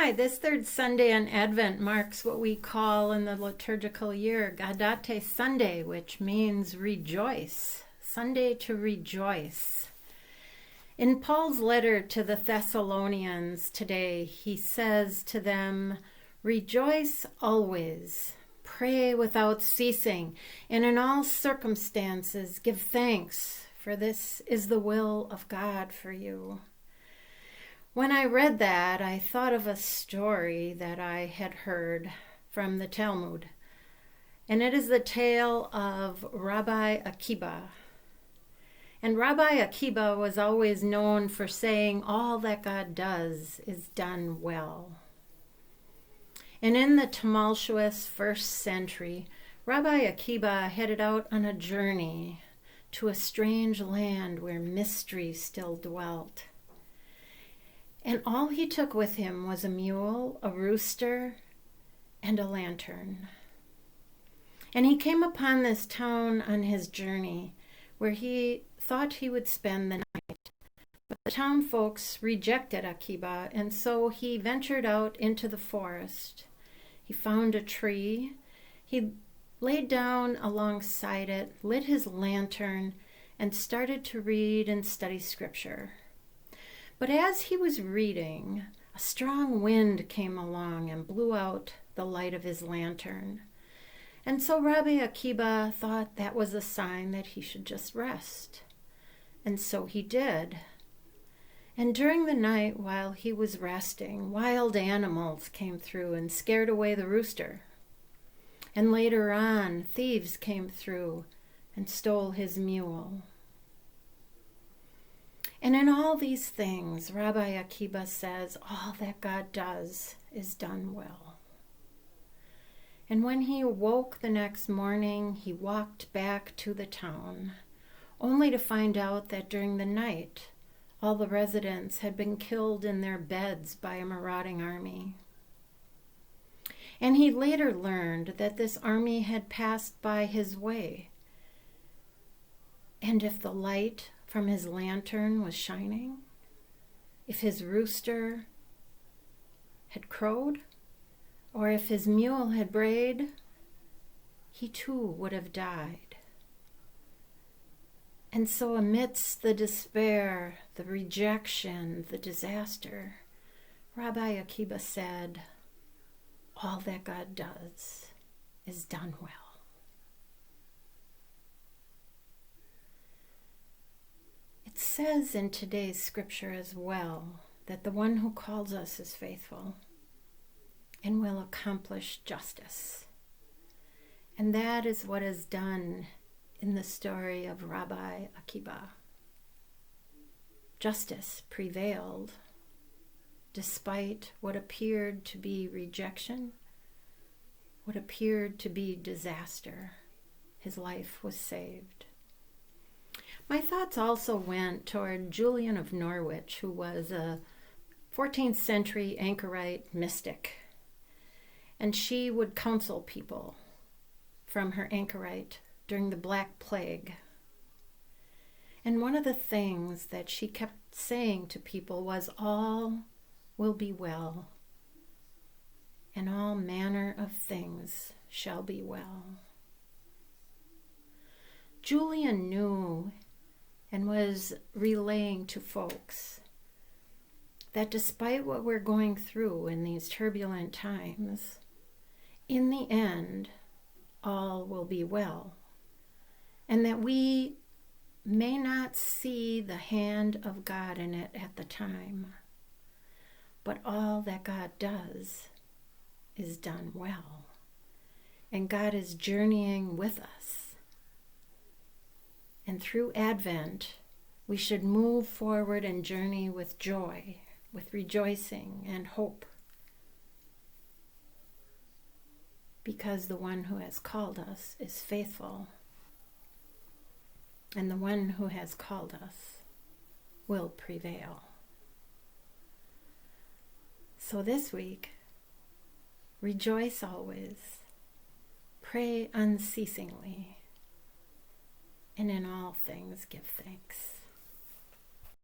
Hi, this third Sunday in Advent marks what we call in the liturgical year Gaudete Sunday, which means rejoice, Sunday to rejoice. In Paul's letter to the Thessalonians today, he says to them, "Rejoice always, pray without ceasing, and in all circumstances give thanks, for this is the will of God for you." When I read that, I thought of a story that I had heard from the Talmud, and it is the tale of Rabbi Akiba. And Rabbi Akiba was always known for saying all that God does is done well. And in the tumultuous first century, Rabbi Akiba headed out on a journey to a strange land where mystery still dwelt. And all he took with him was a mule, a rooster, and a lantern. And he came upon this town on his journey where he thought he would spend the night. But the town folks rejected Akiba, and so he ventured out into the forest. He found a tree. He laid down alongside it, lit his lantern, and started to read and study scripture. But as he was reading, a strong wind came along and blew out the light of his lantern. And so Rabbi Akiba thought that was a sign that he should just rest. And so he did. And during the night, while he was resting, wild animals came through and scared away the rooster. And later on, thieves came through and stole his mule. And in all these things, Rabbi Akiba says, all that God does is done well. And when he awoke the next morning, he walked back to the town, only to find out that during the night, all the residents had been killed in their beds by a marauding army. And he later learned that this army had passed by his way. And if the light from his lantern was shining, if his rooster had crowed, or if his mule had brayed, he too would have died. And so amidst the despair, the rejection, the disaster, Rabbi Akiba said, all that God does is done well. It says in today's scripture as well that the one who calls us is faithful and will accomplish justice. And that is what is done in the story of Rabbi Akiba. Justice prevailed despite what appeared to be rejection, what appeared to be disaster. His life was saved. My thoughts also went toward Julian of Norwich, who was a 14th century anchorite mystic. And she would counsel people from her anchorite during the Black Plague. And one of the things that she kept saying to people was, all will be well, and all manner of things shall be well. Julian knew and was relaying to folks that despite what we're going through in these turbulent times, in the end, all will be well, and that we may not see the hand of God in it at the time, but all that God does is done well, and God is journeying with us. And through Advent, we should move forward and journey with joy, with rejoicing and hope, because the one who has called us is faithful, and the one who has called us will prevail. So this week, rejoice always, pray unceasingly, and in all things give thanks.